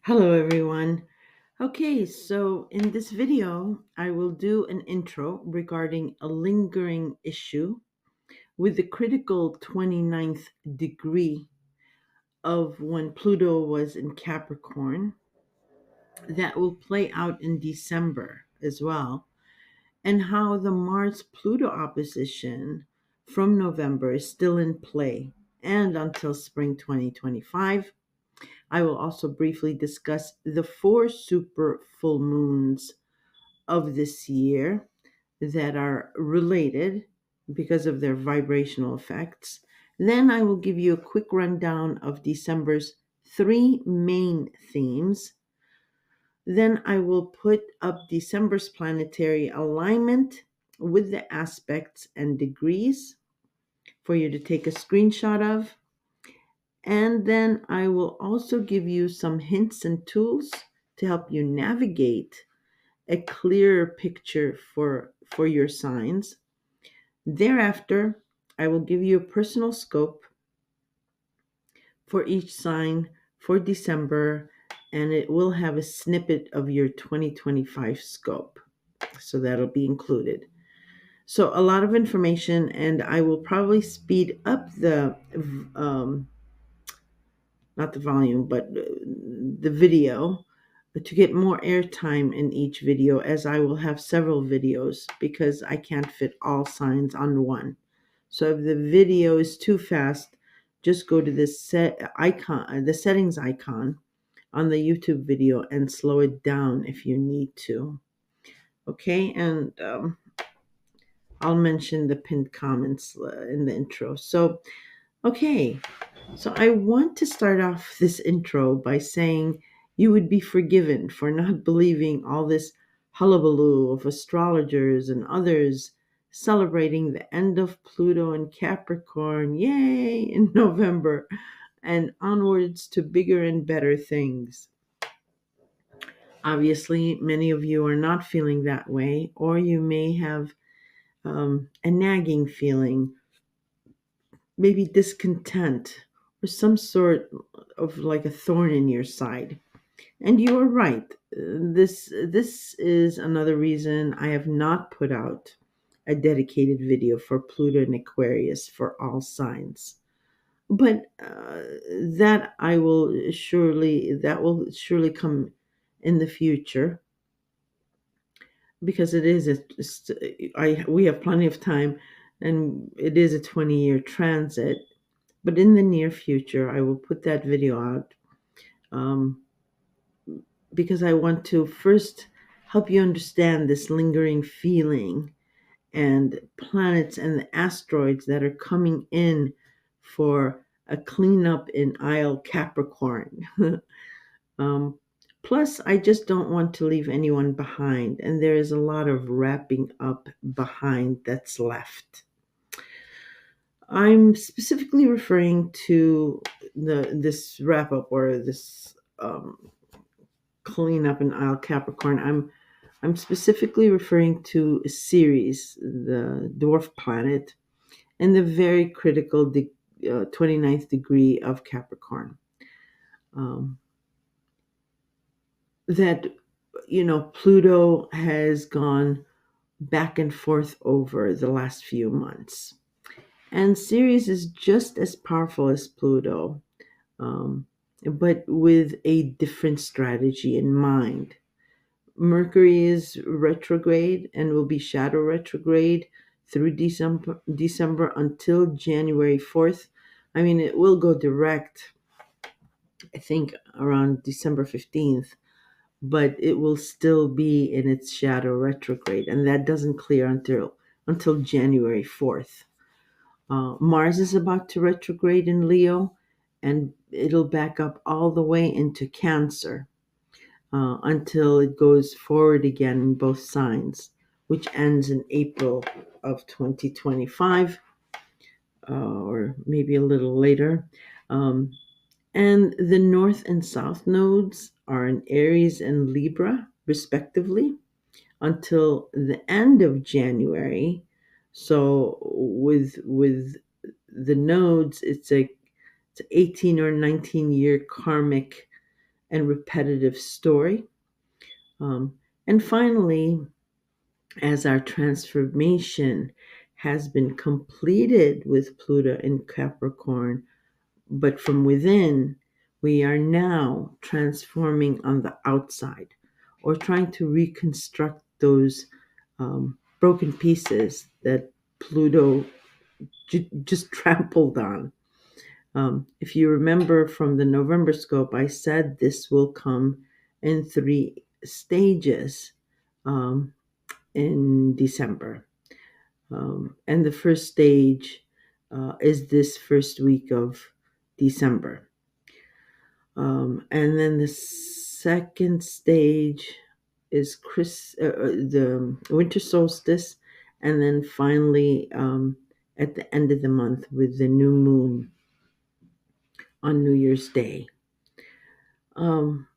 Hello, everyone. Okay, so in this video, I will do an intro regarding a lingering issue with the critical 29th degree of when Pluto was in Capricorn that will play out in December as well, and how the Mars Pluto opposition from November is still in play and until spring 2025. I will also briefly discuss the four super full moons of this year that are related because of their vibrational effects. Then I will give you a quick rundown of December's three main themes. Then I will put up December's planetary alignment with the aspects and degrees for you to take a screenshot of. And then I will also give you some hints and tools to help you navigate a clearer picture for your signs. Thereafter, I will give you a personal scope for each sign for December, and it will have a snippet of your 2025 scope. So that'll be included. So a lot of information, and I will probably speed up the not the volume, but the video to get more airtime in each video, as I will have several videos because I can't fit all signs on one. So if the video is too fast, just go to this set icon, the settings icon on the YouTube video, and slow it down if you need to. Okay, and I'll mention the pinned comments in the intro. Okay, so I want to start off this intro by saying you would be forgiven for not believing all this hullabaloo of astrologers and others celebrating the end of Pluto and Capricorn, yay, in November, and onwards to bigger and better things. Obviously, many of you are not feeling that way, or you may have a nagging feeling, maybe discontent, or some sort of like a thorn in your side. And you are right. This is another reason I have not put out a dedicated video for Pluto and Aquarius for all signs. But that will surely come in the future because it is we have plenty of time, and it is a 20-year transit. But in the near future, I will put that video out um, because I want to first help you understand this lingering feeling and planets and the asteroids that are coming in for a cleanup in Isle Capricorn. um, Plus, I just don't want to leave anyone behind, and there is a lot of wrapping up behind that's left. I'm specifically referring to this wrap up or this cleanup in Isle Capricorn. I'm specifically referring to Ceres, the dwarf planet, and the very critical 29th degree of Capricorn. That, Pluto has gone back and forth over the last few months. And Ceres is just as powerful as Pluto, um, but with a different strategy in mind. Mercury is retrograde and will be shadow retrograde through December until January 4th. I mean, it will go direct, I think, around December 15th, but it will still be in its shadow retrograde, and that doesn't clear until January 4th. Mars is about to retrograde in Leo, and it'll back up all the way into Cancer until it goes forward again in both signs, which ends in April of 2025, or maybe a little later. Um, and the North and South nodes are in Aries and Libra, respectively, until the end of January. So with the nodes, it's an 18 or 19-year karmic and repetitive story. Um, and finally, as our transformation has been completed with Pluto in Capricorn, but from within, we are now transforming on the outside or trying to reconstruct those broken pieces that Pluto just trampled on. If you remember from the November scope, I said this will come in 3 stages in December. And the first stage is this first week of December. And then the second stage is the winter solstice, and then finally at the end of the month with the new moon on New Year's Day. Um,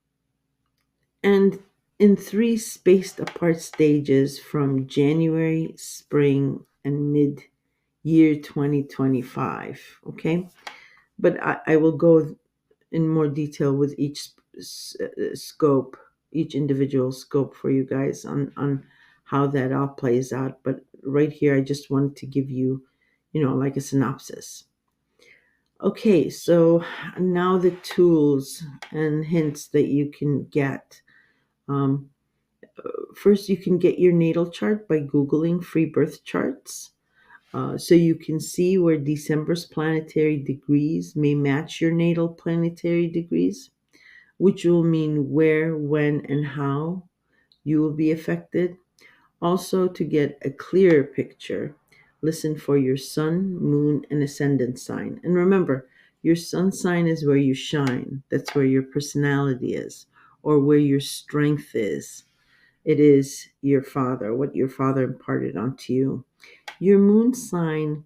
and in 3 spaced apart stages from January, spring, and mid year 2025. Okay, but I will go in more detail with each scope, each individual scope for you guys on how that all plays out. But right here, I just wanted to give you, like a synopsis. Okay, so now the tools and hints that you can get. Um, First, you can get your natal chart by Googling free birth charts. So you can see where December's planetary degrees may match your natal planetary degrees, which will mean where, when, and how you will be affected. Also, to get a clearer picture, listen for your sun, moon, and ascendant sign. And remember, your sun sign is where you shine. That's where your personality is, or where your strength is. It is your father, what your father imparted onto you. Your moon sign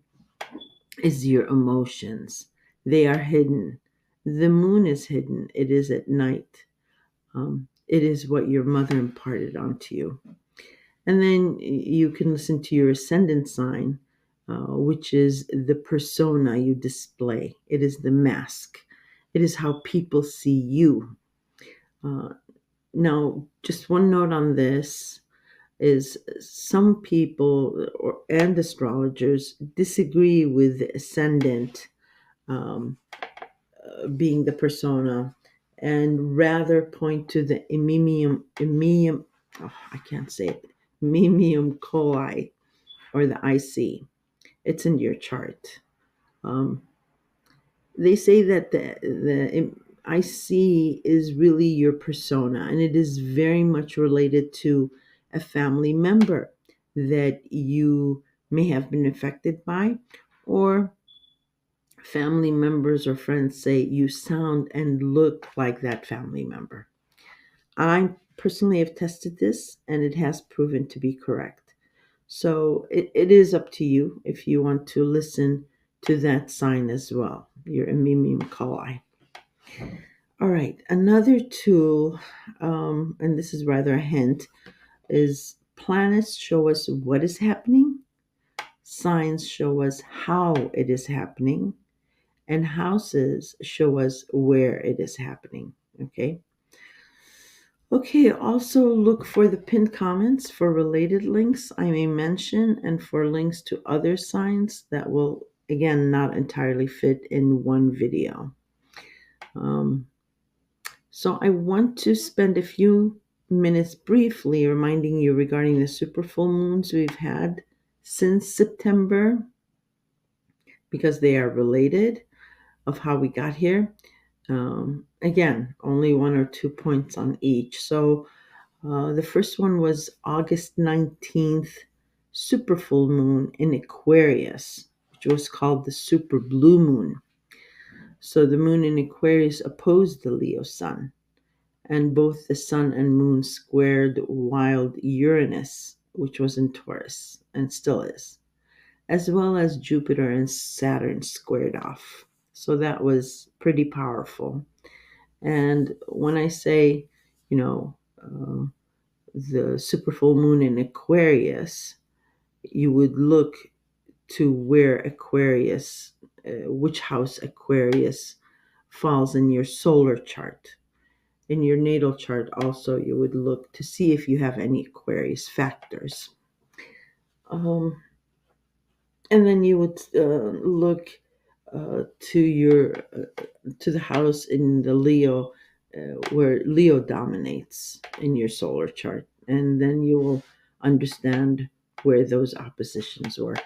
is your emotions. They are hidden. The moon is hidden. It is at night. It is what your mother imparted onto you. And then you can listen to your ascendant sign, which is the persona you display. It is the mask. It is how people see you. Uh, Now, just one note on this is some people and astrologers disagree with the ascendant being the persona and rather point to the I can't say it, mimium coli, or the IC. It's in your chart. Um, they say that the IC is really your persona, and it is very much related to a family member that you may have been affected by, or family members or friends say you sound and look like that family member. I personally have tested this, and it has proven to be correct. So it is up to you if you want to listen to that sign as well, your Amimium Coli. All right, another tool, and this is rather a hint, is planets show us what is happening, signs show us how it is happening, and houses show us where it is happening. Okay. Okay, also look for the pinned comments for related links I may mention and for links to other signs that will, again, not entirely fit in one video. So I want to spend a few minutes briefly reminding you regarding the super full moons we've had since September, because they are related of how we got here. Again, only 1 or 2 points on each. So the first one was August 19th, super full moon in Aquarius, which was called the super blue moon. So the moon in Aquarius opposed the Leo sun, and both the sun and moon squared wild Uranus, which was in Taurus and still is, as well as Jupiter and Saturn squared off. So that was pretty powerful. And when I say, you know, the super full moon in Aquarius, you would look to where Aquarius, which house Aquarius falls in your solar chart. in your natal chart also, you would look to see if you have any Aquarius factors. Um, and then you would look to your to the house in the Leo, where Leo dominates in your solar chart, and then you will understand where those oppositions were.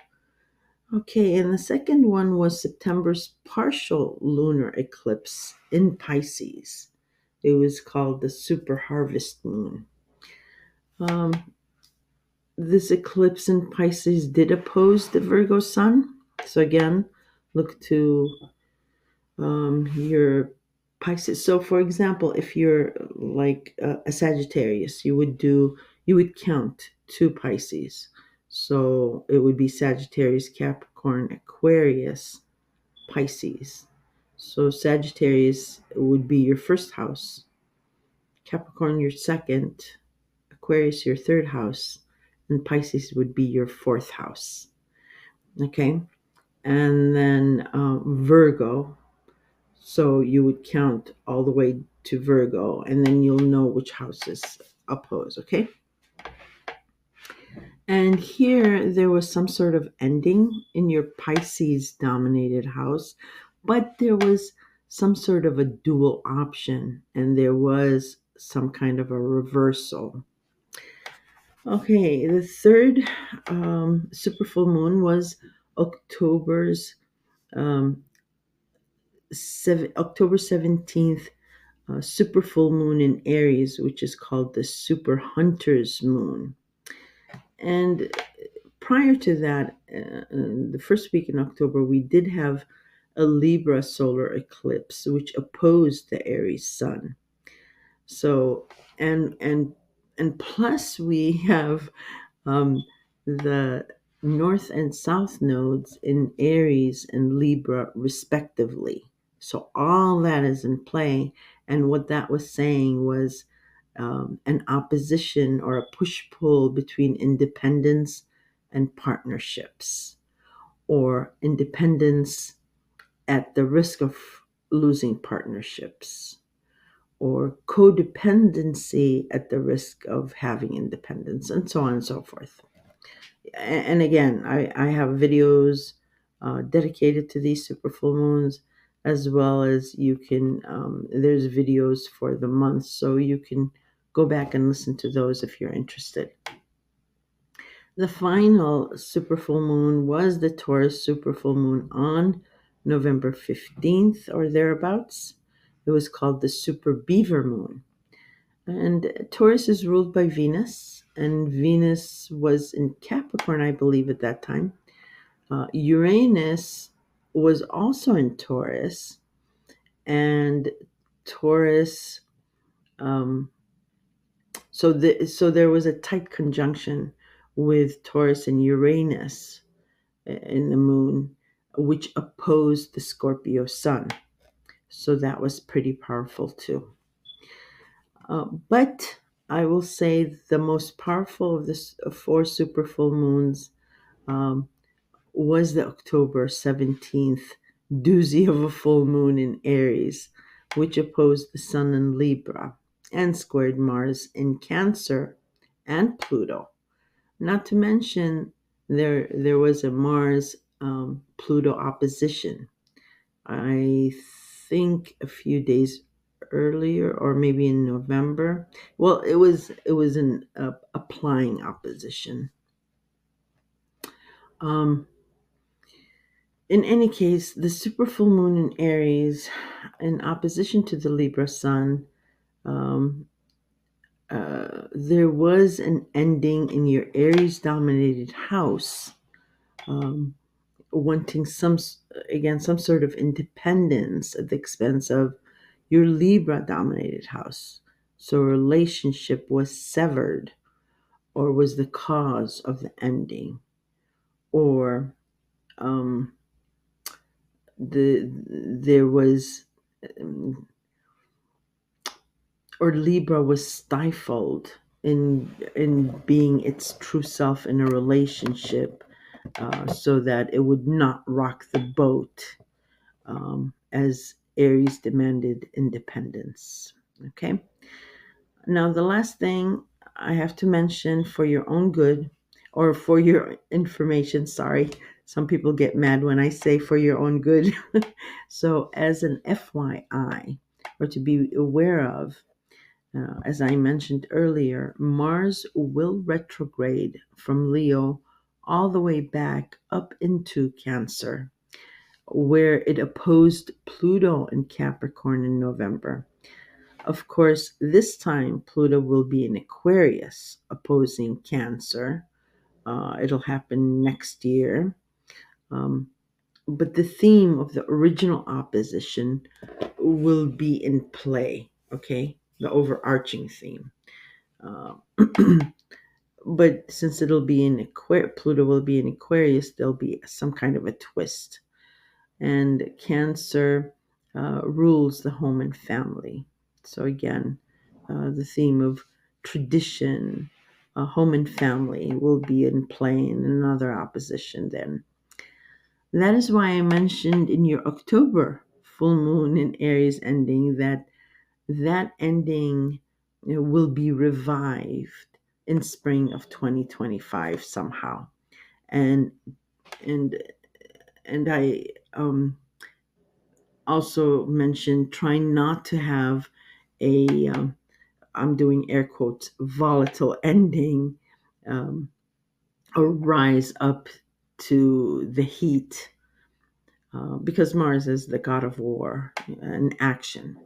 Okay, and the second one was September's partial lunar eclipse in Pisces. It was called the super harvest moon. Um, this eclipse in Pisces did oppose the Virgo sun. So again, look to your Pisces. So, for example, if you're like a Sagittarius, you would count two Pisces. So it would be Sagittarius, Capricorn, Aquarius, Pisces. So Sagittarius would be your first house, Capricorn your second, Aquarius your third house, and Pisces would be your fourth house. Okay, and then Virgo. So you would count all the way to Virgo, and then you'll know which houses oppose. Okay. And here there was some sort of ending in your Pisces dominated house, but there was some sort of a dual option, and there was some kind of a reversal. Okay, the third super full moon was October's October 17th super full moon in Aries, which is called the super hunter's moon. And prior to that, the first week in October, we did have a Libra solar eclipse, which opposed the Aries sun. So, and plus we have the North and South nodes in Aries and Libra, respectively. So all that is in play, and what that was saying was an opposition or a push-pull between independence and partnerships, or independence at the risk of losing partnerships, or codependency at the risk of having independence, and so on and so forth. And again, I have videos dedicated to these super full moons, as well as you can, there's videos for the month, so you can go back and listen to those if you're interested. The final super full moon was the Taurus super full moon on November 15th or thereabouts. It was called the super beaver moon. And Taurus is ruled by Venus, and Venus was in Capricorn, I believe, at that time. Uranus was also in Taurus, and Taurus. So there was a tight conjunction with Taurus and Uranus in the moon, which opposed the Scorpio sun. So that was pretty powerful too. But I will say the most powerful of the four super full moons was the October 17th doozy of a full moon in Aries, which opposed the Sun in Libra and squared Mars in Cancer and Pluto. Not to mention, there was a Mars Pluto opposition. I think a few days earlier, or maybe in November. Well, it was an applying opposition. In any case, the super full moon in Aries, in opposition to the Libra sun, there was an ending in your Aries dominated house, wanting some sort of independence at the expense of your Libra dominated house. So a relationship was severed, or was the cause of the ending, or there was, or Libra was stifled in being its true self in a relationship, so that it would not rock the boat, as Aries demanded independence. Okay, Now, the last thing I have to mention for your own good, or for your information, sorry, some people get mad when I say for your own good. So, as an FYI, or to be aware of, as I mentioned earlier, Mars will retrograde from Leo all the way back up into Cancer, where it opposed Pluto in Capricorn in November. Of course, this time Pluto will be in Aquarius opposing Cancer. It'll happen next year. Um, but the theme of the original opposition will be in play, okay? The overarching theme. Uh, but since it'll be in Pluto will be in Aquarius, there'll be some kind of a twist. And Cancer rules the home and family. So, again, the theme of tradition, home and family will be in play in another opposition then. That is why I mentioned in your October full moon in Aries ending that ending will be revived in spring of 2025 somehow. And and I also mentioned trying not to have a I'm doing air quotes volatile ending, um, or rise up to the heat, because Mars is the god of war and action,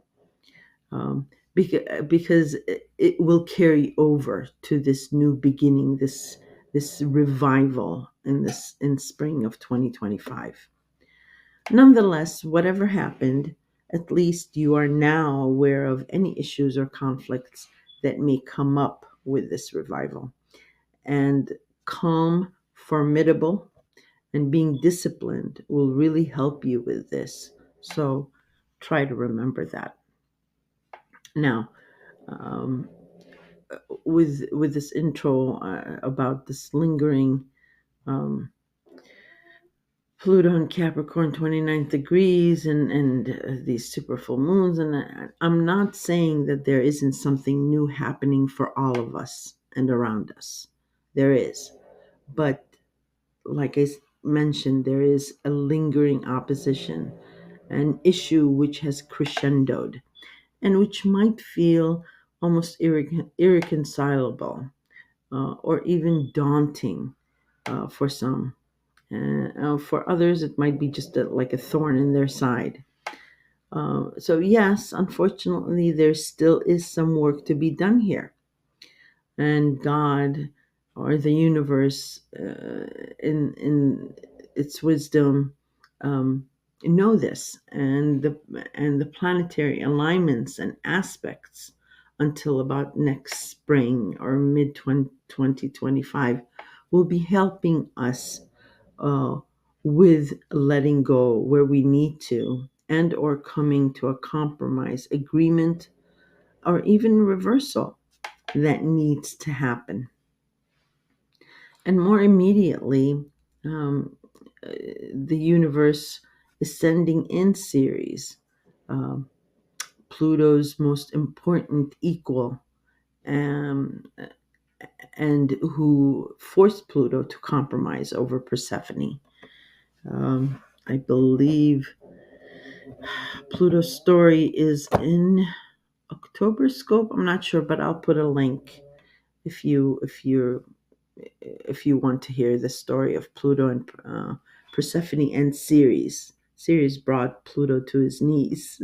because it will carry over to this new beginning, this revival in spring of 2025. Nonetheless, whatever happened, at least you are now aware of any issues or conflicts that may come up with this revival. And calm, formidable, and being disciplined will really help you with this. So try to remember that. Now, um, with this intro about this lingering Pluto in Capricorn 29th degrees and these super full moons. And I'm not saying that there isn't something new happening for all of us and around us. There is. But like I mentioned, there is a lingering opposition, an issue which has crescendoed and which might feel almost irreconcilable, or even daunting for some. For others, it might be just like a thorn in their side. So, yes, unfortunately, there still is some work to be done here. And God or the universe, in its wisdom, um, know this, and the planetary alignments and aspects until about next spring or mid 2025 will be helping us uh, with letting go where we need to, and or coming to a compromise agreement or even reversal that needs to happen. And more immediately, um, the universe is sending in series, um, Pluto's most important equal, um, and who forced Pluto to compromise over Persephone. I believe Pluto's story is in October scope. I'm not sure, but I'll put a link if you want to hear the story of Pluto and Persephone and Ceres. Ceres brought Pluto to his knees.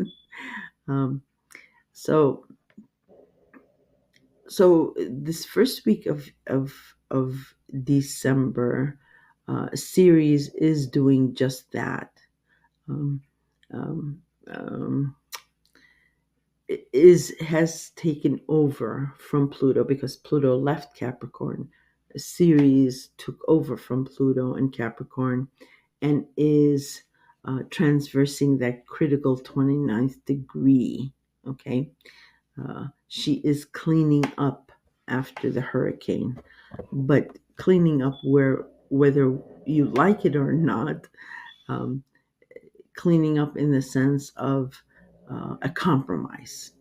um, so this first week of December, Ceres is doing just that. Um, um, um, has taken over from Pluto because Pluto left Capricorn. Ceres took over from Pluto in Capricorn and is transversing that critical 29th degree. Okay. She is cleaning up after the hurricane, but cleaning up whether you like it or not, cleaning up in the sense of a compromise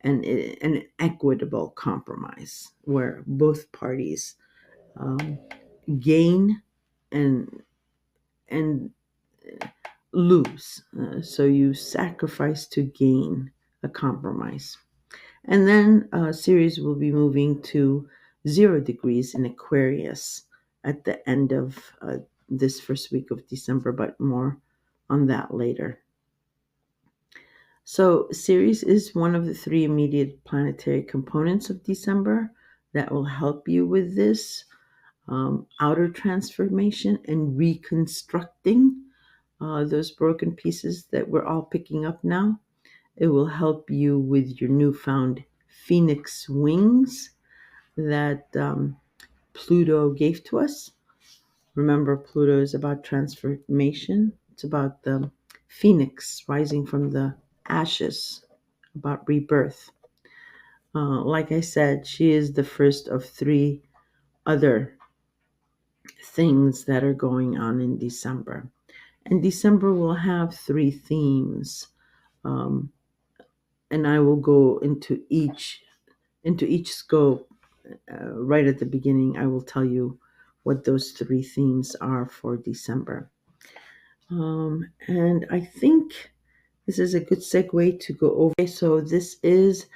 an equitable compromise where both parties um, gain and and lose. So you sacrifice to gain a compromise. And then Ceres will be moving to 0 degrees in Aquarius at the end of this first week of December, but more on that later. So, Ceres is one of the three immediate planetary components of December that will help you with this outer transformation and reconstructing those broken pieces that we're all picking up now. It will help you with your newfound phoenix wings that Pluto gave to us. Remember, Pluto is about transformation, it's about the phoenix rising from the ashes, about rebirth. Like I said, she is the first of three other things that are going on in December. And December will have three themes. Um, and I will go into each scope right at the beginning. I will tell you what those three themes are for December. And I think this is a good segue to go over. So this is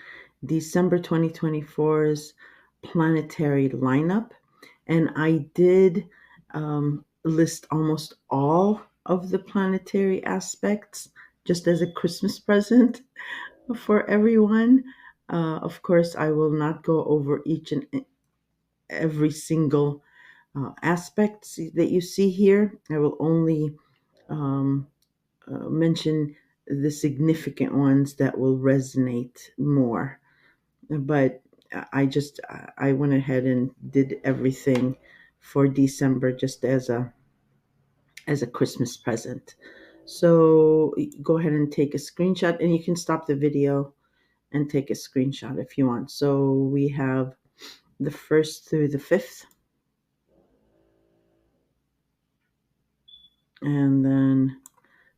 December 2024's planetary lineup, and I did list almost all of the planetary aspects just as a Christmas present for everyone. Of course, I will not go over each and every single aspect that you see here. I will only um, mention the significant ones that will resonate more. But I went ahead and did everything for December just as a Christmas present. So go ahead and take a screenshot, and you can stop the video and take a screenshot if you want. So we have the 1st through the 5th, and then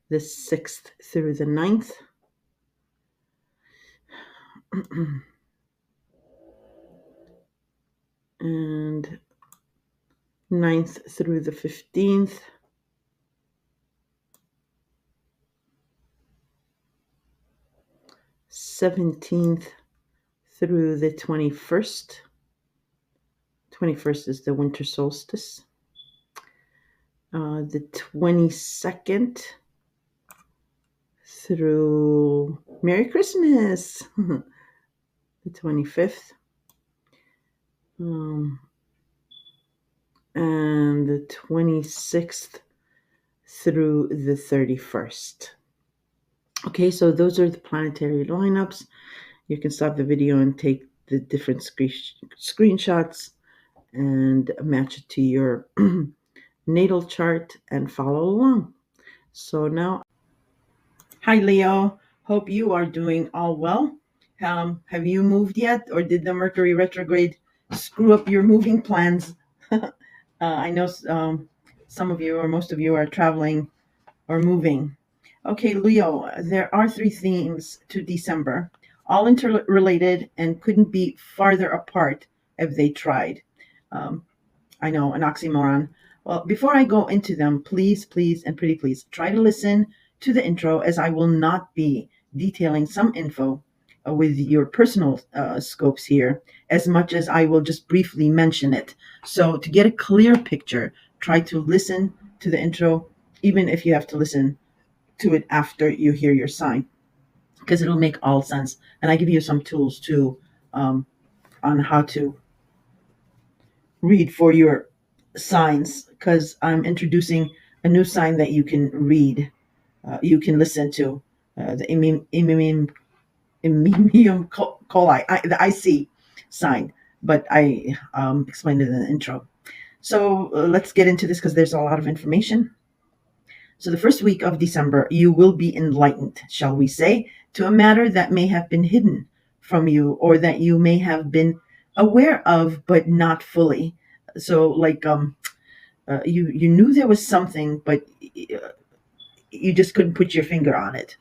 the 6th through the 9th, and 9th through the 15th, 17th through the 21st. 21st is the winter solstice. The 22nd through Merry Christmas, the 25th, and the 26th through the 31st. Okay, so those are the planetary lineups. You can stop the video and take the different screenshots and match it to your natal chart and follow along. So now, hi Leo, hope you are doing all well. Have you moved yet, or did the Mercury retrograde screw up your moving plans? I know some of you or most of you are traveling or moving. Okay, Leo, there are three themes to December, all interrelated and couldn't be farther apart if they tried. Um, I know, an oxymoron. Well, before I go into them, please, please, and pretty please, try to listen to the intro, as I will not be detailing some info with your personal scopes here, as much as I will just briefly mention it. So to get a clear picture, try to listen to the intro, even if you have to listen to it after you hear your sign, because it'll make all sense. And I give you some tools too on how to read for your signs, because I'm introducing a new sign that you can read, you can listen to, the imimium coli, the IC sign, but I explained it in the intro. So let's get into this because there's a lot of information. So the first week of December, you will be enlightened, shall we say, to a matter that may have been hidden from you, or that you may have been aware of, but not fully. So like you knew there was something, but you just couldn't put your finger on it.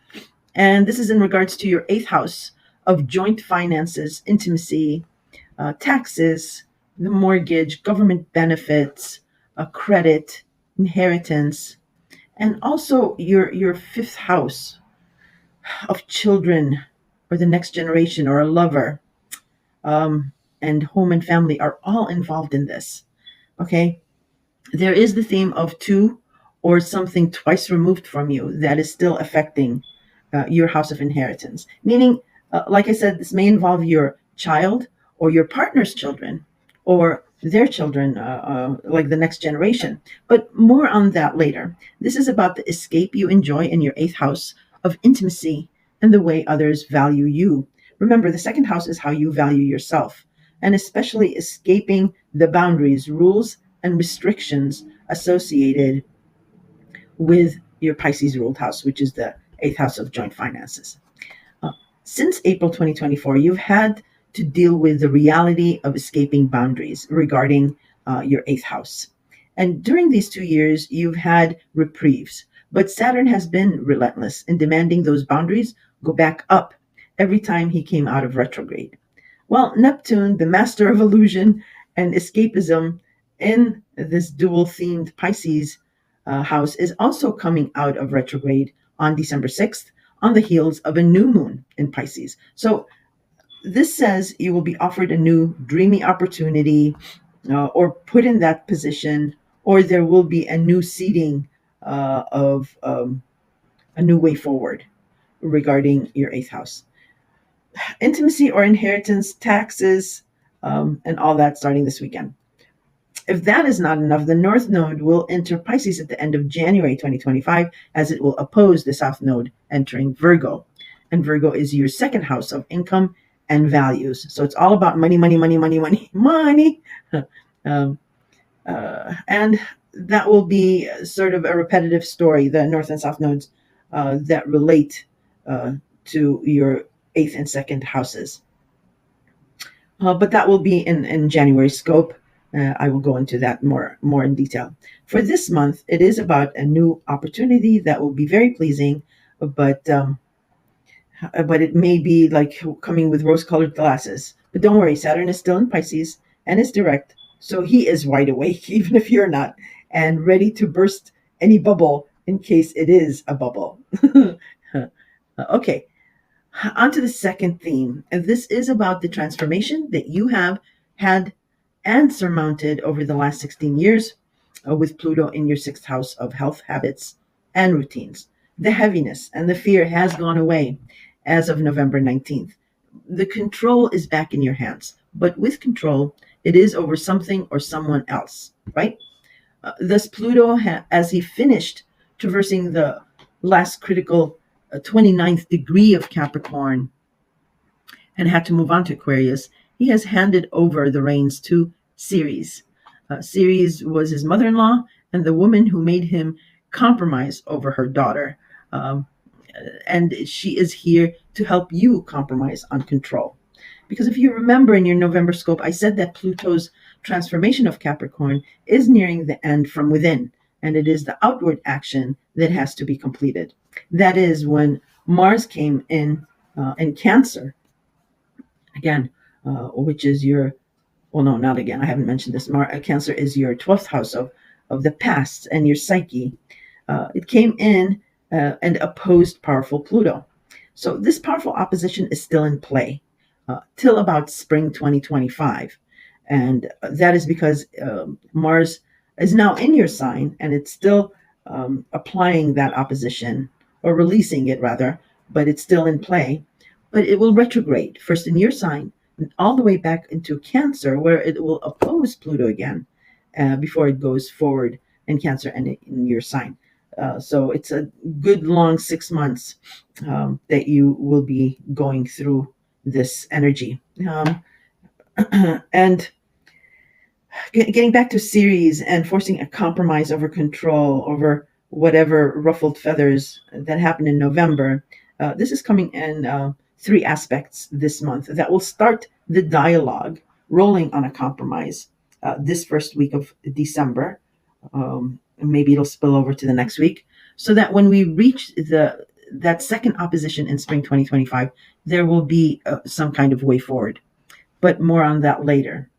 And this is in regards to your eighth house of joint finances, intimacy, taxes, the mortgage, government benefits, credit, inheritance, and also your fifth house of children or the next generation or a lover, um, and home and family are all involved in this. Okay, there is the theme of two or something twice removed from you that is still affecting your house of inheritance. Meaning, like I said, this may involve your child or your partner's children or their children, like the next generation. But more on that later. This is about the escape you enjoy in your eighth house of intimacy and the way others value you. Remember, the second house is how you value yourself, and especially escaping the boundaries, rules, and restrictions associated with your Pisces ruled house, which is the eighth house of joint finances. Uh, since April 2024, you've had to deal with the reality of escaping boundaries regarding your eighth house. And during these 2 years, you've had reprieves, but Saturn has been relentless in demanding those boundaries go back up every time he came out of retrograde. Well, Neptune, the master of illusion and escapism in this dual themed Pisces house, is also coming out of retrograde on December 6th on the heels of a new moon in Pisces. So this says you will be offered a new dreamy opportunity or put in that position, or there will be a new seeding of a new way forward regarding your eighth house. Intimacy or inheritance, taxes, and all that starting this weekend. If that is not enough, the North Node will enter Pisces at the end of January 2025, as it will oppose the South Node entering Virgo. And Virgo is your second house of income and values. So it's all about money, money, money, money, money, money. um, and that will be sort of a repetitive story, the North and South Nodes that relate to your eighth and second houses. But that will be in January scope. I will go into that more in detail. For this month, it is about a new opportunity that will be very pleasing, but it may be like coming with rose-colored glasses. But don't worry, Saturn is still in Pisces and is direct, so he is wide awake, even if you're not, and ready to burst any bubble in case it is a bubble. Okay. On to the second theme. And this is about the transformation that you have had and surmounted over the last 16 years with Pluto in your sixth house of health, habits, and routines. The heaviness and the fear has gone away as of November 19th. The control is back in your hands, but with control, it is over something or someone else, right? Thus, Pluto, as he finished traversing the last critical 29th degree of Capricorn and had to move on to Aquarius, he has handed over the reins to Ceres. Ceres was his mother-in-law and the woman who made him compromise over her daughter. And she is here to help you compromise on control. Because if you remember in your November scope, I said that Pluto's transformation of Capricorn is nearing the end from within, and it is the outward action that has to be completed. That is when Mars came in Cancer, again, which is your, well, no, not again. I haven't mentioned this. Cancer is your 12th house of the past and your psyche. It came in and opposed powerful Pluto. So this powerful opposition is still in play till about spring 2025. And that is because Mars is now in your sign and it's still applying that opposition, or releasing it rather, but it's still in play. But it will retrograde first in your sign and all the way back into Cancer, where it will oppose Pluto again before it goes forward in Cancer and in your sign. So it's a good long 6 months that you will be going through this energy. And getting back to Ceres and forcing a compromise over control, over whatever ruffled feathers that happened in November, this is coming in three aspects this month that will start the dialogue rolling on a compromise this first week of December. Maybe it'll spill over to the next week, so that when we reach that second opposition in spring 2025, there will be some kind of way forward, but more on that later.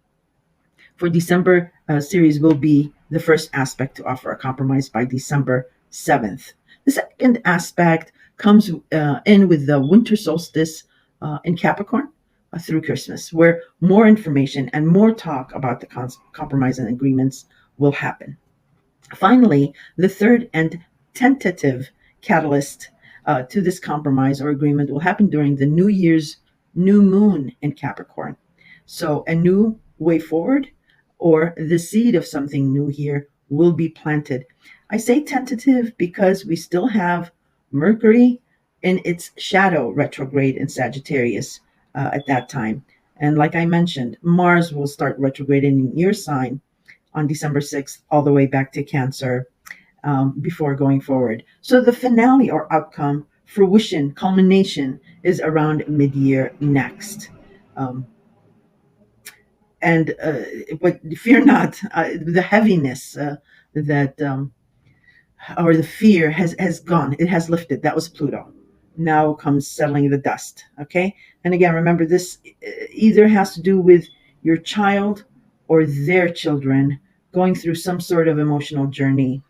For December, series will be the first aspect to offer a compromise by December 7th. The second aspect comes in with the winter solstice in Capricorn through Christmas, where more information and more talk about the compromise and agreements will happen. Finally, the third and tentative catalyst to this compromise or agreement will happen during the New Year's new moon in Capricorn. So, a new way forward or the seed of something new here will be planted. I say tentative because we still have Mercury in its shadow retrograde in Sagittarius at that time. And like I mentioned, Mars will start retrograding in your sign on December 6th, all the way back to Cancer before going forward. So the finale or outcome, fruition, culmination is around mid year next. Um, and but fear not, the heaviness that or the fear has gone. It has lifted. That was Pluto. Now comes settling the dust. Okay. And again, remember, this either has to do with your child or their children going through some sort of emotional journey.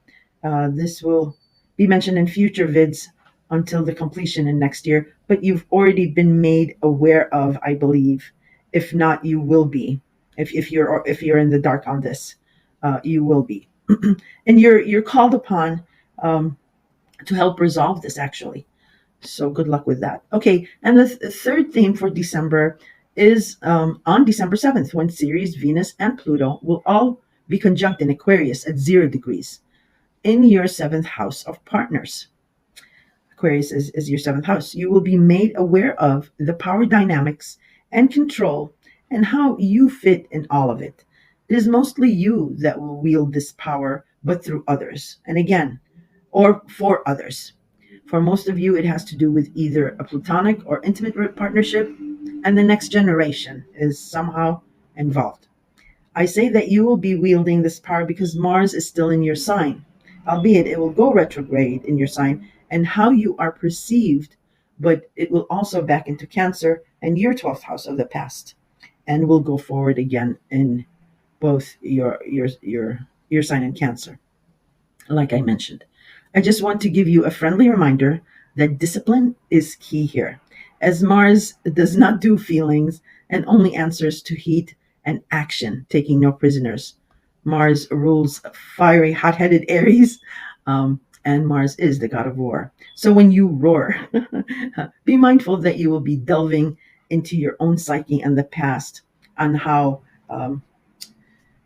This will be mentioned in future vids until the completion in next year, but you've already been made aware of, I believe. If not, you will be. If you're in the dark on this, you will be. And you're called upon um, to help resolve this, actually. So good luck with that. Okay, and the third theme for December is on December 7th, when Ceres, Venus, and Pluto will all be conjunct in Aquarius at 0 degrees in your seventh house of partners. Aquarius is your seventh house. You will be made aware of the power dynamics and control and how you fit in all of it. It is mostly you that will wield this power, but through others. And again, or for others. For most of you, it has to do with either a platonic or intimate partnership, and the next generation is somehow involved. I say that you will be wielding this power because Mars is still in your sign, albeit it will go retrograde in your sign and how you are perceived, but it will also back into Cancer and your 12th house of the past, and will go forward again in both your sign and Cancer, like I mentioned. I just want to give you a friendly reminder that discipline is key here, as Mars does not do feelings and only answers to heat and action, taking no prisoners. Mars rules fiery, hot headed Aries, and Mars is the god of war. So when you roar, be mindful that you will be delving into your own psyche and the past, on how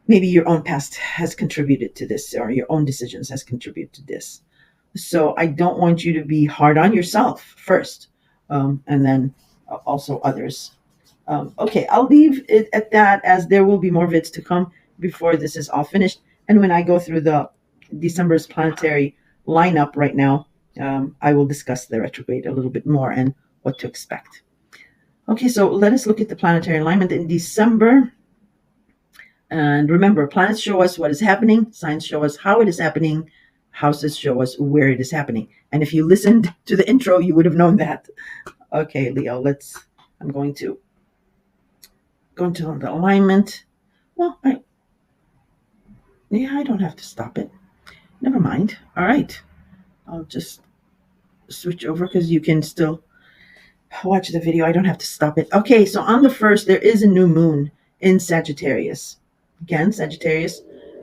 maybe your own past has contributed to this, or your own decisions has contributed to this. So I don't want you to be hard on yourself first, and then also others. Okay, I'll leave it at that, as there will be more vids to come before this is all finished. And when I go through the December's planetary lineup right now, I will discuss the retrograde a little bit more and what to expect. Okay, so let us look at the planetary alignment in December. And remember, planets show us what is happening, signs show us how it is happening, houses show us where it is happening. And if you listened to the intro, you would have known that. Okay, Leo, I'm going to go into the alignment. Well, I don't have to stop it. Never mind. All right. I'll just switch over because you can still watch the video. I don't have to stop it. Okay, so on the 1st, there is a new moon in Sagittarius. Again, Sagittarius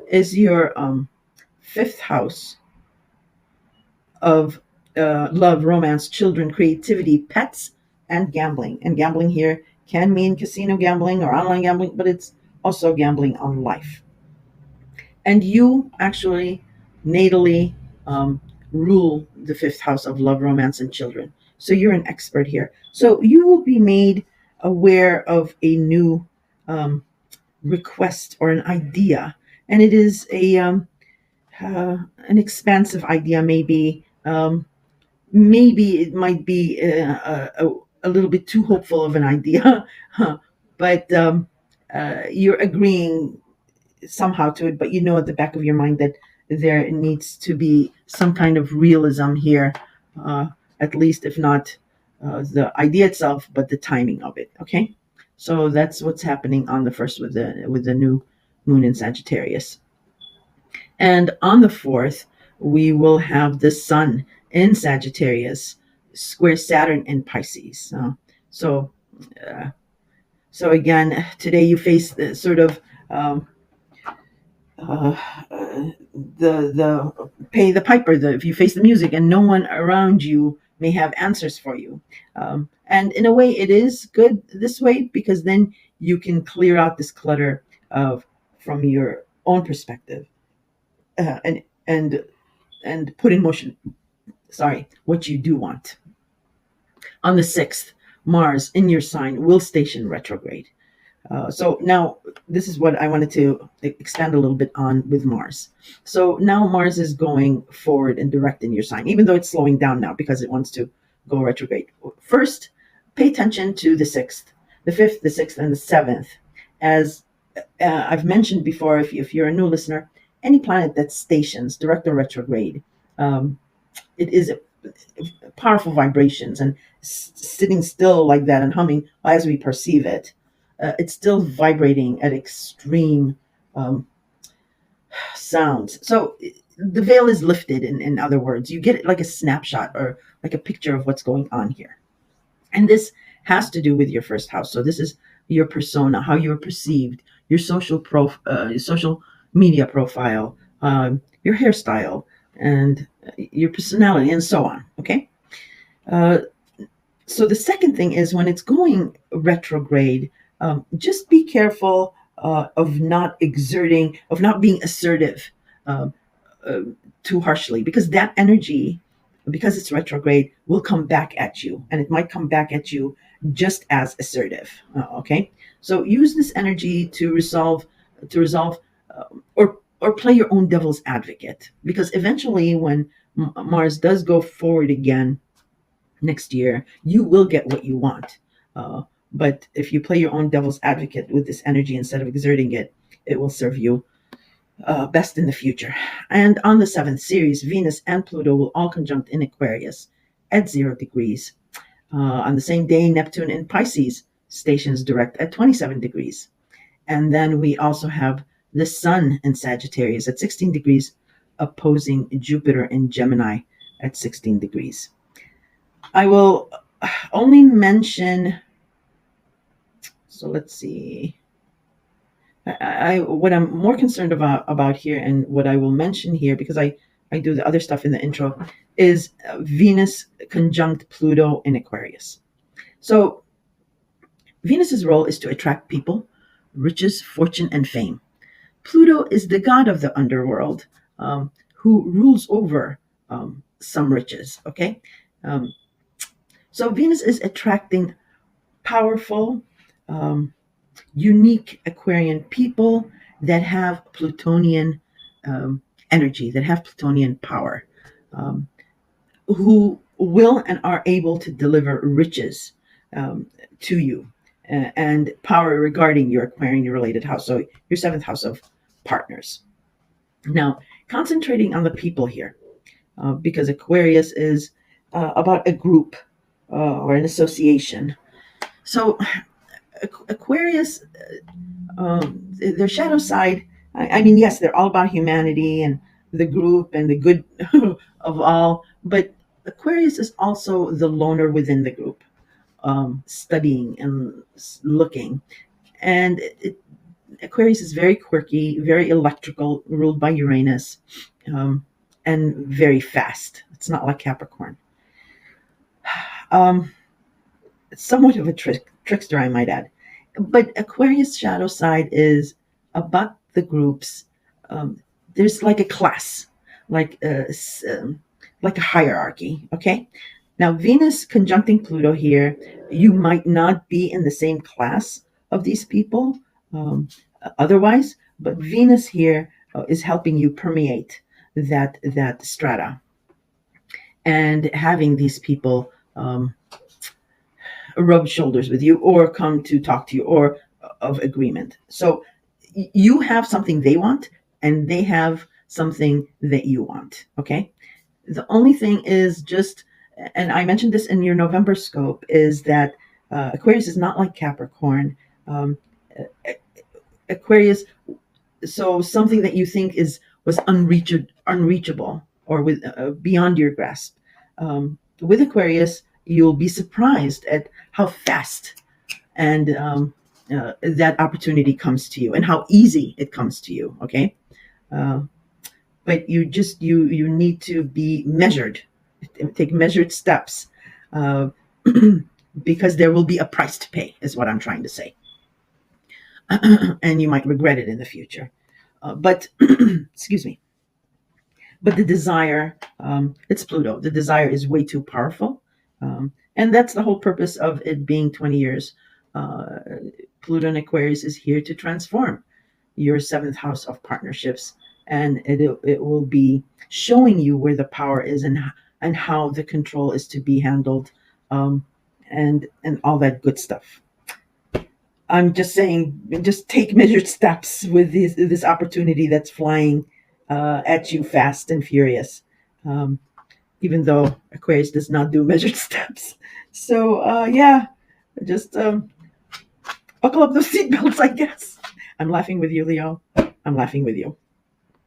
is your 5th house of love, romance, children, creativity, pets, and gambling. And gambling here can mean casino gambling or online gambling, but it's also gambling on life. And you actually natally rule the 5th house of love, romance, and children. So you're an expert here. So you will be made aware of a new request or an idea, and it is an expansive idea. Maybe it might be a little bit too hopeful of an idea, but you're agreeing somehow to it, but you know at the back of your mind that there needs to be some kind of realism here, at least if not the idea itself, but the timing of it. Okay, so that's what's happening on the first with the new moon in Sagittarius. And on the 4th, we will have the sun in Sagittarius square Saturn in Pisces. So, uh, so again, today you face the sort of um, uh, the pay the piper. If you face the music, and no one around you may have answers for you, and in a way, it is good this way because then you can clear out this clutter of from your own perspective, and and put in motion, sorry, what you do want. On the 6th, Mars in your sign will station retrograde. So now this is what I wanted to expand a little bit on with Mars. So now Mars is going forward and direct in your sign, even though it's slowing down now because it wants to go retrograde. First, pay attention to the 6th, the 5th, the 6th, and the 7th. As I've mentioned before, if you're a new listener, any planet that stations direct or retrograde, it is powerful vibrations, and sitting still like that and humming as we perceive it, it's still vibrating at extreme um, sounds. So the veil is lifted, in other words. You get it like a snapshot or like a picture of what's going on here. And this has to do with your first house. So this is your persona, how you're perceived, your social media profile, your hairstyle, and your personality, and so on. Okay. Uh, so the second thing is when it's going retrograde, just be careful of not exerting, of not being assertive um, uh, too harshly, because that energy, because it's retrograde, will come back at you, and it might come back at you just as assertive. Okay, so use this energy to resolve, or play your own devil's advocate, because eventually, when Mars does go forward again next year, you will get what you want. Uh, but if you play your own devil's advocate with this energy instead of exerting it, it will serve you best in the future. And on the 7th series, Venus and Pluto will all conjunct in Aquarius at 0 degrees. On the same day, Neptune in Pisces stations direct at 27 degrees. And then we also have the Sun in Sagittarius at 16 degrees, opposing Jupiter in Gemini at 16 degrees. I will only mention, so let's see. What I'm more concerned about here, and what I will mention here, because I do the other stuff in the intro, is Venus conjunct Pluto in Aquarius. So Venus's role is to attract people, riches, fortune, and fame. Pluto is the god of the underworld, who rules over some riches. Okay, um, so Venus is attracting powerful, um, unique Aquarian people that have Plutonian energy, that have Plutonian power, um, who will and are able to deliver riches to you, and power regarding your Aquarian related house, so your 7th house of partners. Now, concentrating on the people here, because Aquarius is about a group or an association. So Aquarius, their shadow side, I mean, yes, they're all about humanity and the group and the good of all, but Aquarius is also the loner within the group, studying and looking. And Aquarius is very quirky, very electrical, ruled by Uranus, and very fast. It's not like Capricorn. Somewhat of a trickster, I might add. But Aquarius' shadow side is about the groups. There's like a class, like like a hierarchy. Okay. Now Venus conjuncting Pluto here, you might not be in the same class of these people, otherwise, but Venus here is helping you permeate that strata, and having these people rub shoulders with you or come to talk to you, or of agreement. So you have something they want, and they have something that you want. Okay. The only thing is just and I mentioned this in your November scope, is that Aquarius is not like Capricorn. Um, Aquarius, so something that you think was unreachable or with beyond your grasp. With Aquarius, you'll be surprised at how fast and that opportunity comes to you and how easy it comes to you. Okay, uh, but you need to be measured, take measured steps, uh, because there will be a price to pay, is what I'm trying to say, and you might regret it in the future. But excuse me. But the desire, it's Pluto. The desire is way too powerful, and that's the whole purpose of it being 20 years. Uh, Pluto in Aquarius is here to transform your seventh house of partnerships, and it will be showing you where the power is and how the control is to be handled, um, and all that good stuff. I'm just saying, just take measured steps with this opportunity that's flying at you fast and furious. Um, Even though Aquarius does not do measured steps. So yeah, just buckle up those seatbelts, I guess. I'm laughing with you, Leo. I'm laughing with you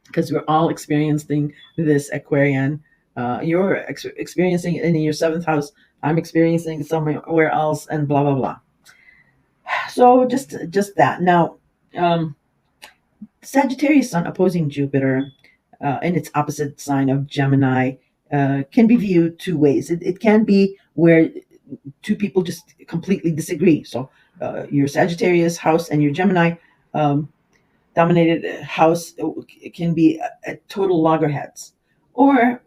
because we're all experiencing this Aquarian. You're experiencing it in your seventh house. I'm experiencing it somewhere else, and blah blah blah. So just that. Now, um, Sagittarius Sun opposing Jupiter in its opposite sign of Gemini can be viewed two ways. It can be where two people just completely disagree. So your Sagittarius house and your Gemini um, dominated house can be at total loggerheads. Or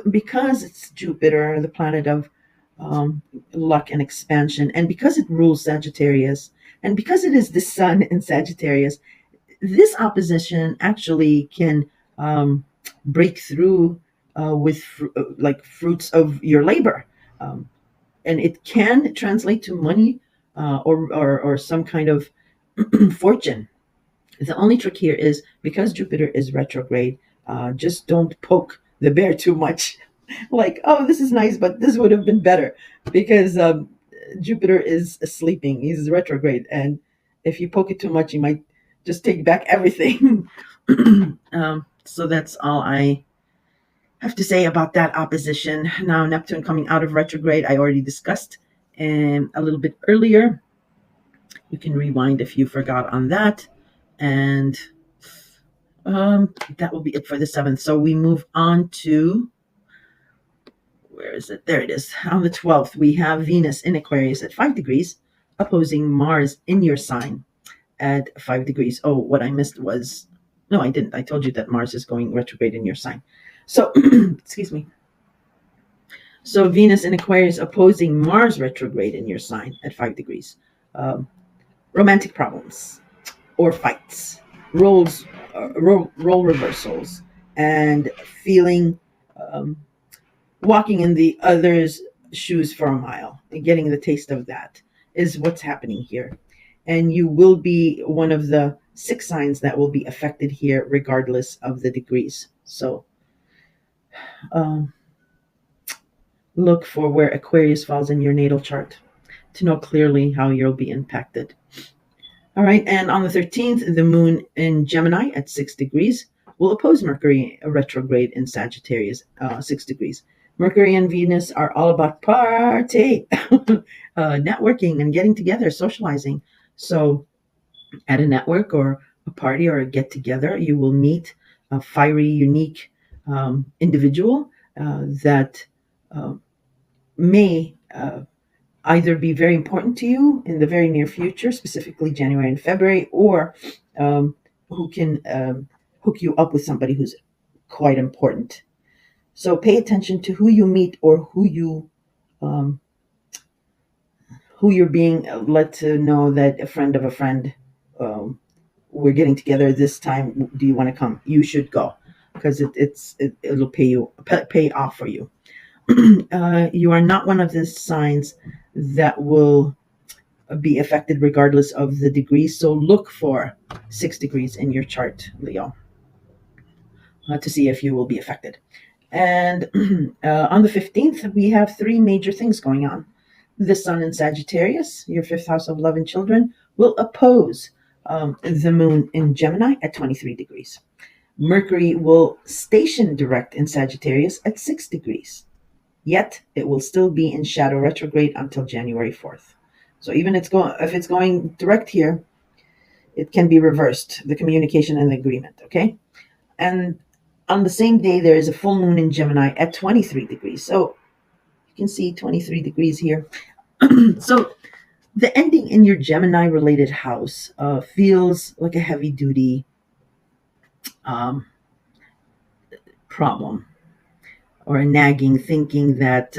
because it's Jupiter, the planet of um, luck and expansion, and because it rules Sagittarius, and because it is the sun in Sagittarius, this opposition actually can break through with like fruits of your labor, um, and it can translate to money or some kind of fortune. The only trick here is because Jupiter is retrograde, just don't poke the bear too much. Like, oh, this is nice, but this would have been better, because Jupiter is sleeping. He's retrograde, and if you poke it too much, you might just take back everything. So that's all I have to say about that opposition. Now, Neptune coming out of retrograde, I already discussed a little bit earlier. You can rewind if you forgot on that. And that will be it for the 7th. So we move on to, where is it? There it is. On the 12th, we have Venus in Aquarius at 5 degrees, opposing Mars in your sign at 5 degrees. Oh, what I missed was, no, I didn't. I told you that Mars is going retrograde in your sign. So, excuse me. So Venus in Aquarius opposing Mars retrograde in your sign at 5 degrees. Romantic problems or fights, role reversals, and feeling walking in the other's shoes for a mile and getting the taste of that is what's happening here. And you will be one of the 6 signs that will be affected here, regardless of the degrees. So um, look for where Aquarius falls in your natal chart to know clearly how you'll be impacted. All right, and on the 13th, the moon in Gemini at 6 degrees will oppose Mercury retrograde in Sagittarius, 6 degrees. Mercury and Venus are all about party, networking and getting together, socializing. So at a network or a party or a get together, you will meet a fiery, unique individual that may either be very important to you in the very near future, specifically January and February, or who can hook you up with somebody who's quite important. So pay attention to who you meet or who you're being led to know that a friend of a friend, we're getting together this time. Do you want to come? You should go, because it'll pay off for you. You are not one of the signs that will be affected regardless of the degrees. So look for 6 degrees in your chart, Leo, to see if you will be affected. And on the 15th, we have three major things going on. The sun in Sagittarius, your fifth house of love and children, will oppose the moon in Gemini at 23 degrees. Mercury will station direct in Sagittarius at 6 degrees. Yet it will still be in shadow retrograde until January 4th. So even if it's going direct here, it can be reversed, the communication and the agreement, okay? And on the same day, there is a full moon in Gemini at 23 degrees. So you can see 23 degrees here. So the ending in your Gemini related house feels like a heavy duty um, problem, or a nagging thinking that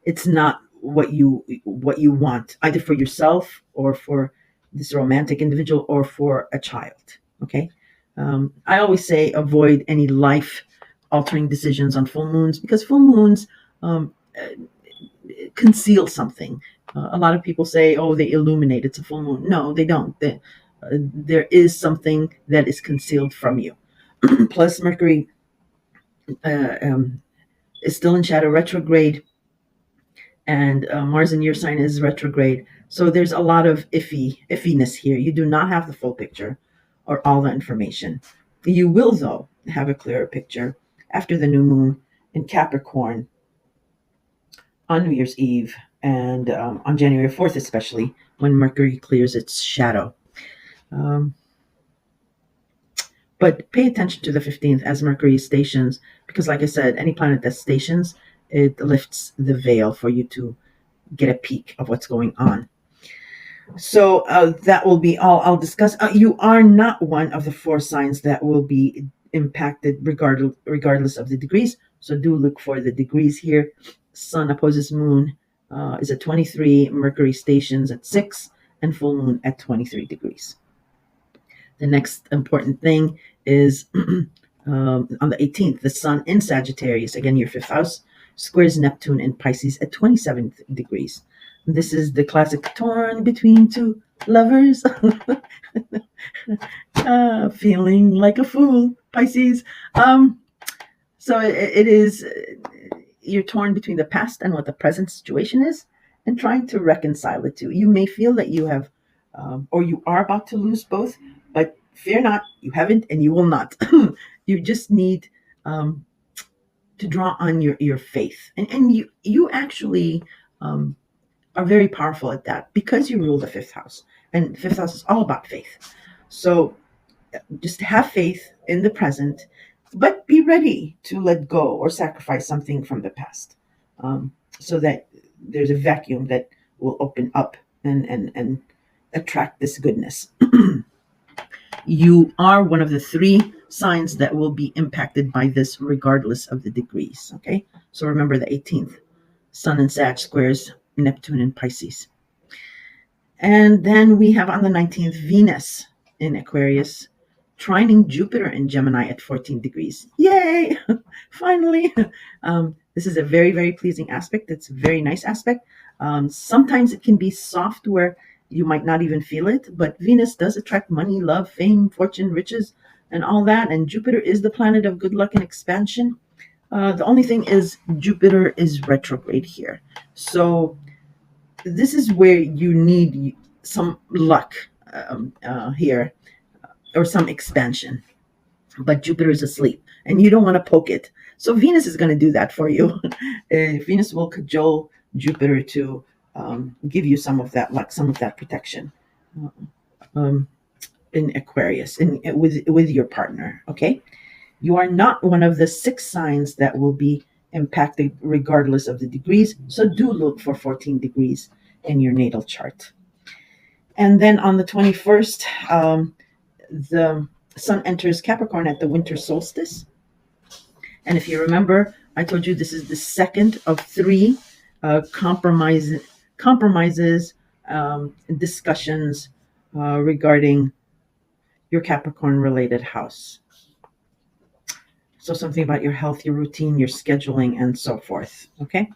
it's not what you want, either for yourself or for this romantic individual or for a child. Okay. I always say avoid any life altering decisions on full moons, because full moons um, conceal something. A lot of people say, oh, they illuminate, it's a full moon. No, they don't. There is something that is concealed from you. Plus Mercury is still in shadow retrograde, and Mars in your sign is retrograde. So there's a lot of iffiness here. You do not have the full picture or all the information. You will, though, have a clearer picture after the new moon in Capricorn on New Year's Eve, and on January 4th, especially when Mercury clears its shadow. Um, but pay attention to the 15th as Mercury stations, because, like I said, any planet that stations, it lifts the veil for you to get a peek of what's going on. So that will be all I'll discuss. You are not one of the four signs that will be impacted regardless of the degrees. So do look for the degrees here. Sun opposes moon is at 23, Mercury stations at 6, and full moon at 23 degrees. The next important thing is on the 18th, the sun in Sagittarius, again your fifth house, squares Neptune in Pisces at 27 degrees. This is the classic torn between two lovers, feeling like a fool, Pisces. So it is, you're torn between the past and what the present situation is, and trying to reconcile the two. You may feel that you have, or you are about to lose both, but fear not, you haven't and you will not. You just need to draw on your faith. And you actually are very powerful at that, because you rule the fifth house. And the fifth house is all about faith. So just have faith in the present, but be ready to let go or sacrifice something from the past, so that there's a vacuum that will open up and attract this goodness. You are one of the three signs that will be impacted by this regardless of the degrees. Okay, so remember the 18th, Sun and Sag squares Neptune and Pisces. And then we have on the 19th, Venus in Aquarius trining Jupiter in Gemini at 14 degrees. Yay! Finally! This is a very, very pleasing aspect. It's a very nice aspect. Sometimes it can be soft where you might not even feel it, but Venus does attract money, love, fame, fortune, riches, and all that. And Jupiter is the planet of good luck and expansion. The only thing is Jupiter is retrograde here. So this is where you need some luck here, or some expansion. But Jupiter is asleep and you don't want to poke it. So Venus is going to do that for you. Venus will cajole Jupiter to give you some of that luck, some of that protection in Aquarius, with your partner. Okay, you are not one of the 6 signs that will be impacted regardless of the degrees. So do look for 14 degrees in your natal chart. And then on the 21st, the Sun enters Capricorn at the winter solstice. And if you remember, I told you this is the second of 3 compromises, discussions regarding your Capricorn related house. So something about your health, your routine, your scheduling, and so forth. Okay,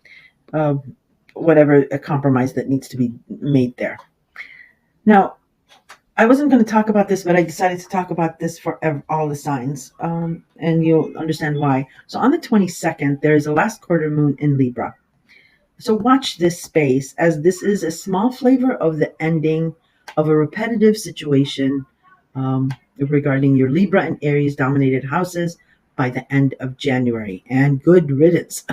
whatever a compromise that needs to be made there. Now, I wasn't going to talk about this, but I decided to talk about this for all the signs, and you'll understand why. So on the 22nd, there is a last quarter moon in Libra. So watch this space, as this is a small flavor of the ending of a repetitive situation regarding your Libra and Aries dominated houses by the end of January. And good riddance,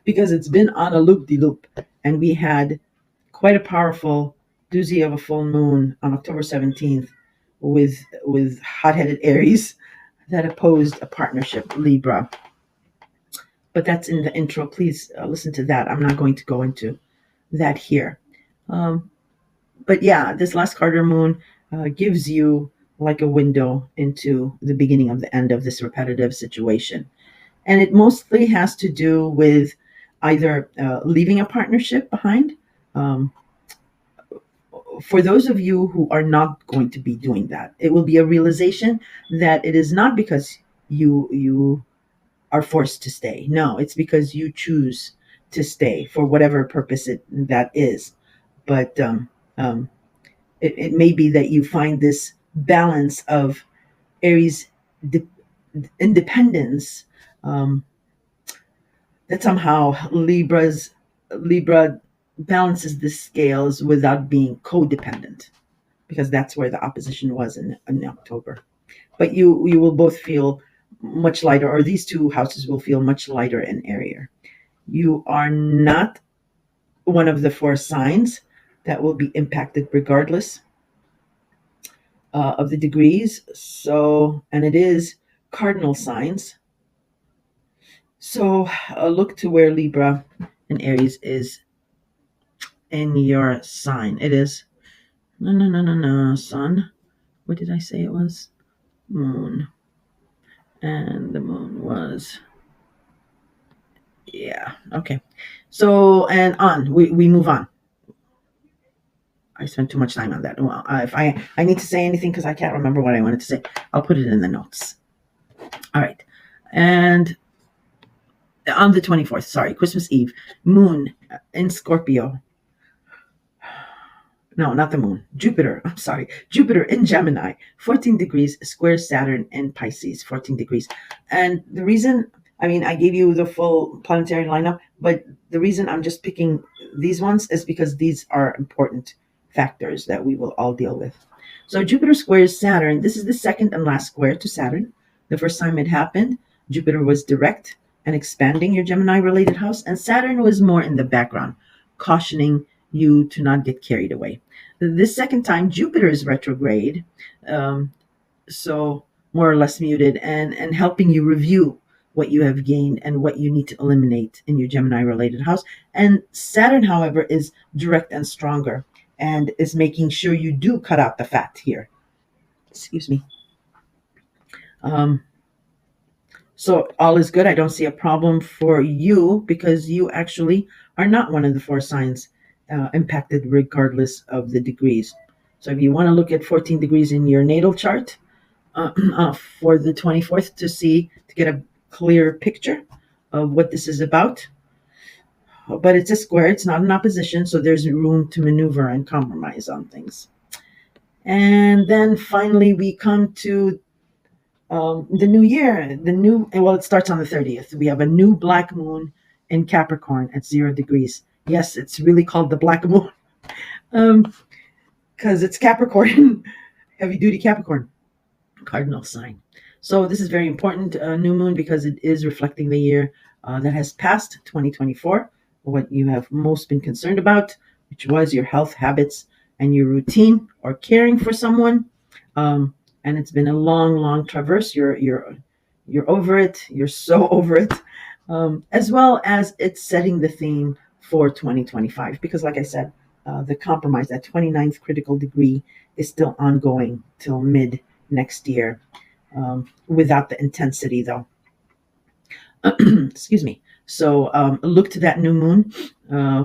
because it's been on a loop de loop. And we had quite a powerful doozy of a full moon on October 17th with hot-headed Aries that opposed a partnership Libra. But that's in the intro. Please listen to that. I'm not going to go into that here. Um, but yeah, this last Carter moon gives you like a window into the beginning of the end of this repetitive situation. And it mostly has to do with either leaving a partnership behind. Um, for those of you who are not going to be doing that, it will be a realization that it is not because you are forced to stay. No, it's because you choose to stay for whatever purpose that is. But it may be that you find this balance of Aries de- independence, that somehow Libra balances the scales without being codependent, because that's where the opposition was in October. But you will both feel much lighter, or these two houses will feel much lighter and airier. You are not one of the four signs that will be impacted regardless of the degrees. So, and it is cardinal signs. So look to where Libra and Aries is in your sign. It is no sun. What did I say it was? Moon. And the moon was, yeah, okay. So, and on, we move on. I spent too much time on that. Well, if I need to say anything because I can't remember what I wanted to say, I'll put it in the notes. All right. And on the 24th, sorry, Christmas Eve, moon in Scorpio. No, not the moon. Jupiter. I'm sorry. Jupiter in Gemini, 14 degrees, square Saturn in Pisces, 14 degrees. And the reason, I mean, I gave you the full planetary lineup, but the reason I'm just picking these ones is because these are important factors that we will all deal with. So Jupiter squares Saturn. This is the second and last square to Saturn. The first time it happened, Jupiter was direct and expanding your Gemini related house, and Saturn was more in the background, cautioning you to not get carried away. This second time, Jupiter is retrograde, um, so more or less muted, and helping you review what you have gained and what you need to eliminate in your Gemini related house. And Saturn, however, is direct and stronger and is making sure you do cut out the fat here. Excuse me. Um, so all is good. I don't see a problem for you because you actually are not one of the four signs impacted regardless of the degrees. So if you want to look at 14 degrees in your natal chart for the 24th to get a clear picture of what this is about, but it's a square, it's not an opposition, so there's room to maneuver and compromise on things. And then finally we come to the new year. It starts on the 30th. We have a new black moon in Capricorn at 0 degrees. Yes, it's really called the black moon because it's Capricorn, heavy duty Capricorn, cardinal sign. So this is very important new moon because it is reflecting the year that has passed, 2024, what you have most been concerned about, which was your health habits and your routine or caring for someone. And it's been a long traverse. You're over it. You're so over it, as well as it's setting the theme for 2025. Because, like I said, the compromise, that 29th critical degree, is still ongoing till mid next year, without the intensity, though. Excuse me. So look to that new moon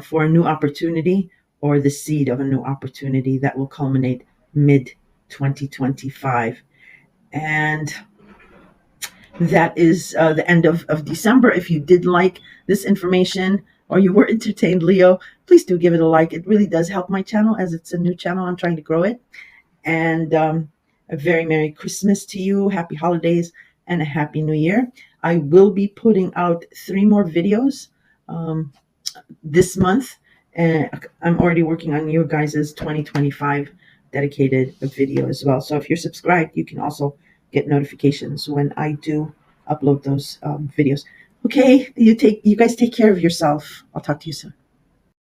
for a new opportunity or the seed of a new opportunity that will culminate mid 2025. And that is the end of December. If you did like this information or you were entertained, Leo, please do give it a like. It really does help my channel, as it's a new channel. I'm trying to grow it. And a very Merry Christmas to you, Happy Holidays, and a Happy New Year. I will be putting out 3 more videos um, this month. And I'm already working on your guys' 2025 dedicated video as well. So if you're subscribed, you can also get notifications when I do upload those videos. Okay, you guys take care of yourself. I'll talk to you soon.